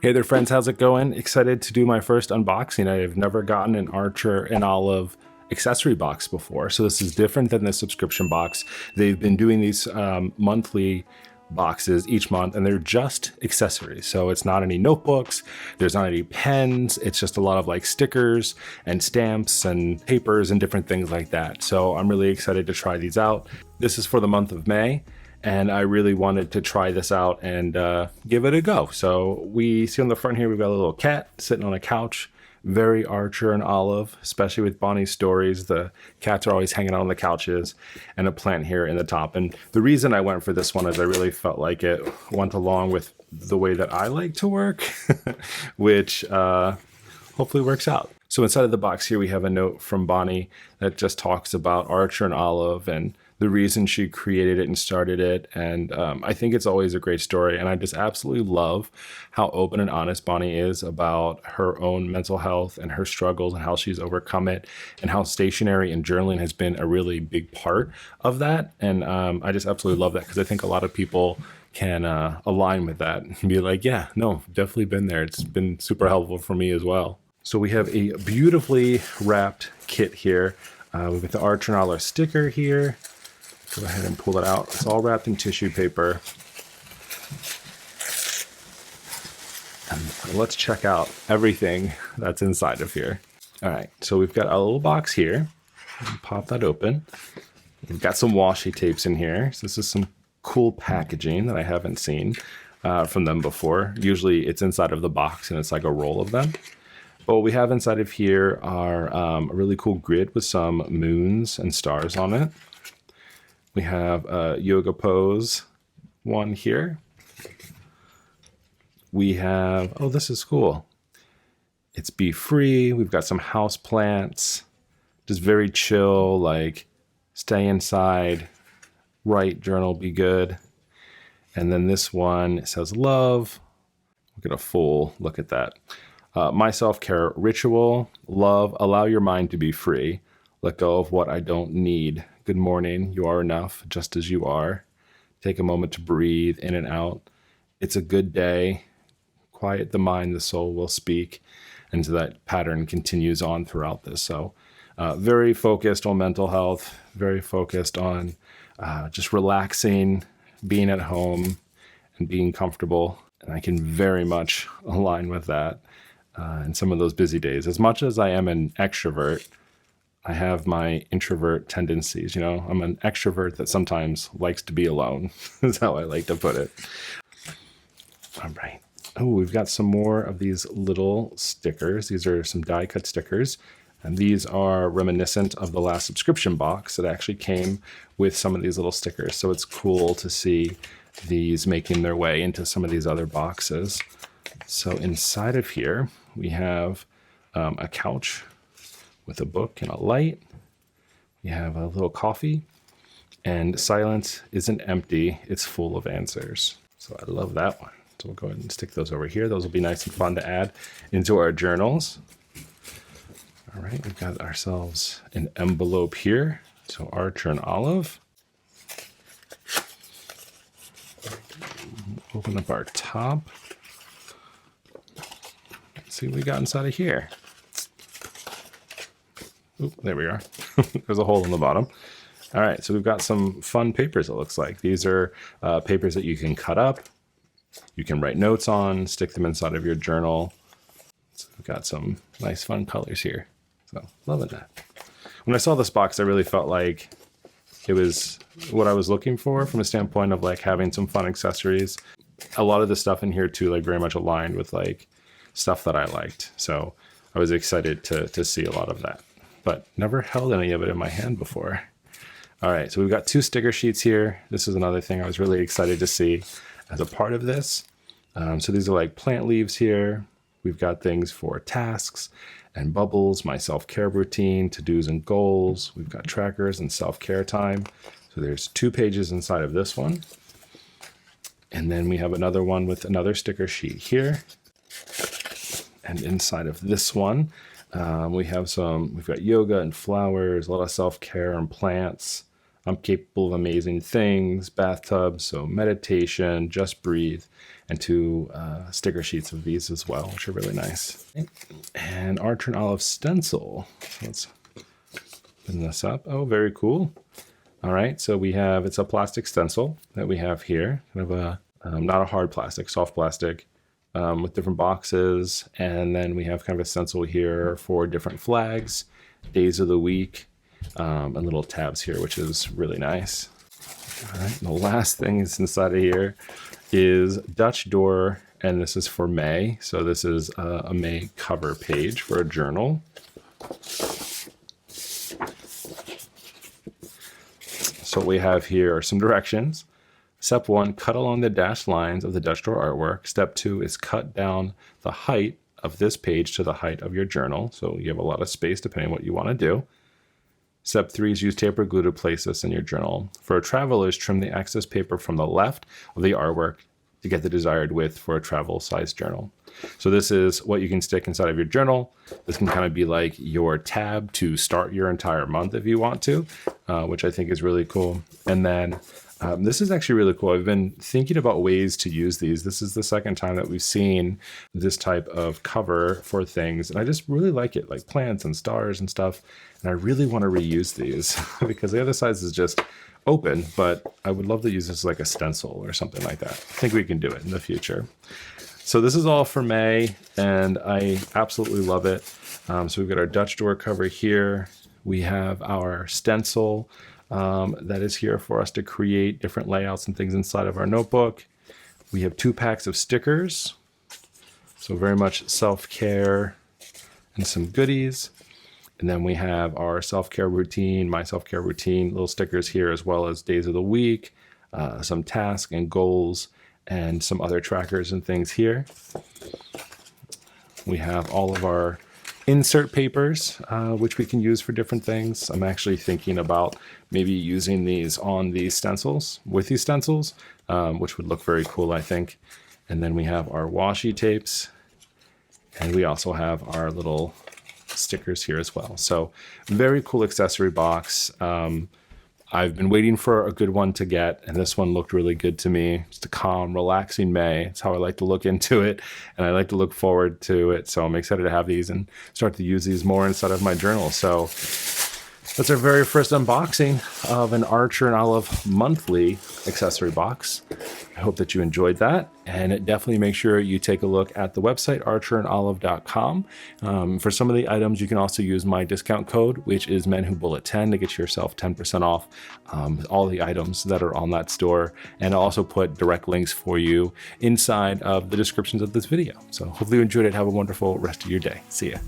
Hey there friends, how's it going? Excited to do my first unboxing. I have never gotten an Archer and Olive accessory box before, so this is different than the subscription box. They've been doing these monthly boxes each month, and they're just accessories. So it's not any notebooks, there's not any pens, it's just a lot of like stickers and stamps and papers and different things like that. So I'm really excited to try these out. This is for the month of May, and I really wanted to try this out and give it a go. So we see on the front here, we've got a little cat sitting on a couch, very Archer and Olive, especially with Bonnie's stories. The cats are always hanging out on the couches, and a plant here in the top. And the reason I went for this one is I really felt like it went along with the way that I like to work, which hopefully works out. So inside of the box here, we have a note from Bonnie that just talks about Archer and Olive and the reason she created it and started it. And I think it's always a great story. And I just absolutely love how open and honest Bonnie is about her own mental health and her struggles and how she's overcome it, and how stationery and journaling has been a really big part of that. And I just absolutely love that, because I think a lot of people can align with that and be like, yeah, no, definitely been there. It's been super helpful for me as well. So we have a beautifully wrapped kit here. We've got the Archer and Olive sticker here. Go ahead and pull it out. It's all wrapped in tissue paper. And let's check out everything that's inside of here. All right, so we've got a little box here. Pop that open. We've got some washi tapes in here. So this is some cool packaging that I haven't seen from them before. Usually it's inside of the box and it's like a roll of them. But what we have inside of here are a really cool grid with some moons and stars on it. We have a yoga pose one here. We have, oh, this is cool. It's Be Free. We've got some house plants, just very chill, like stay inside, write, journal, be good. And then this one says love. We'll get a full look at that. My self-care ritual, love, allow your mind to be free. Let go of what I don't need. Good morning, you are enough just as you are. Take a moment to breathe in and out. It's a good day. Quiet the mind, the soul will speak. And so that pattern continues on throughout this. So very focused on mental health, very focused on just relaxing, being at home, and being comfortable. And I can very much align with that in some of those busy days. As much as I am an extrovert, I have my introvert tendencies. You know, I'm an extrovert that sometimes likes to be alone, is how I like to put it. All right. Oh, we've got some more of these little stickers. These are some die cut stickers, and these are reminiscent of the last subscription box that actually came with some of these little stickers. So it's cool to see these making their way into some of these other boxes. So inside of here, we have a couch with a book and a light. We have a little coffee, and silence isn't empty, it's full of answers. So I love that one. So we'll go ahead and stick those over here. Those will be nice and fun to add into our journals. All right, we've got ourselves an envelope here. So Archer and Olive. Open up our top. Let's see what we got inside of here. Oop, there we are. There's a hole in the bottom. All right, so we've got some fun papers, it looks like. These are papers that you can cut up. You can write notes on, stick them inside of your journal. So we've got some nice fun colors here. So loving that. When I saw this box, I really felt like it was what I was looking for from a standpoint of like having some fun accessories. A lot of the stuff in here too, like very much aligned with like stuff that I liked. So I was excited to see a lot of that, but never held any of it in my hand before. All right, so we've got 2 sticker sheets here. This is another thing I was really excited to see as a part of this. So these are like plant leaves here. We've got things for tasks and bubbles, my self-care routine, to-dos and goals. We've got trackers and self-care time. So there's 2 pages inside of this one. And then we have another one with another sticker sheet here. And inside of this one, we've got yoga and flowers, a lot of self-care and plants, I'm capable of amazing things, bathtub, so meditation, just breathe, and 2 sticker sheets of these as well, which are really nice. And Archer and Olive stencil. So let's open this up. Oh, very cool. All right, so we have, it's a plastic stencil that we have here, kind of a, not a hard plastic, soft plastic, with different boxes. And then we have kind of a stencil here for different flags, days of the week, and little tabs here, which is really nice. All right, and the last thing is inside of here is Dutch door, and this is for May. So this is a May cover page for a journal. So what we have here are some directions. Step 1, cut along the dashed lines of the Dutch door artwork. Step 2 is cut down the height of this page to the height of your journal. So you have a lot of space depending on what you want to do. Step 3 is use tape or glue to place this in your journal. For travelers, trim the excess paper from the left of the artwork to get the desired width for a travel size journal. So this is what you can stick inside of your journal. This can kind of be like your tab to start your entire month if you want to, which I think is really cool. And then this is actually really cool. I've been thinking about ways to use these. This is the second time that we've seen this type of cover for things. And I just really like it, like plants and stars and stuff. And I really want to reuse these because the other side is just open, but I would love to use this like a stencil or something like that. I think we can do it in the future. So this is all for May, and I absolutely love it. So we've got our Dutch door cover here. We have our stencil that is here for us to create different layouts and things inside of our notebook. We have 2 packs of stickers. So very much self-care and some goodies. And then we have our self-care routine, my self-care routine, little stickers here, as well as days of the week, some tasks and goals, and some other trackers and things here. We have all of our insert papers, which we can use for different things. I'm actually thinking about maybe using these on these stencils, with these stencils, which would look very cool, I think. And then we have our washi tapes, and we also have our little stickers here as well. So very cool accessory box. I've been waiting for a good one to get, and this one looked really good to me. Just a calm, relaxing May. It's how I like to look into it, and I like to look forward to it. So I'm excited to have these and start to use these more inside of my journal. So that's our very first unboxing of an Archer and Olive monthly accessory box. I hope that you enjoyed that, and definitely make sure you take a look at the website, archerandolive.com. For some of the items, you can also use my discount code, which is menwhobullet10, to get yourself 10% off all the items that are on that store. And I'll also put direct links for you inside of the descriptions of this video. So hopefully you enjoyed it. Have a wonderful rest of your day. See ya.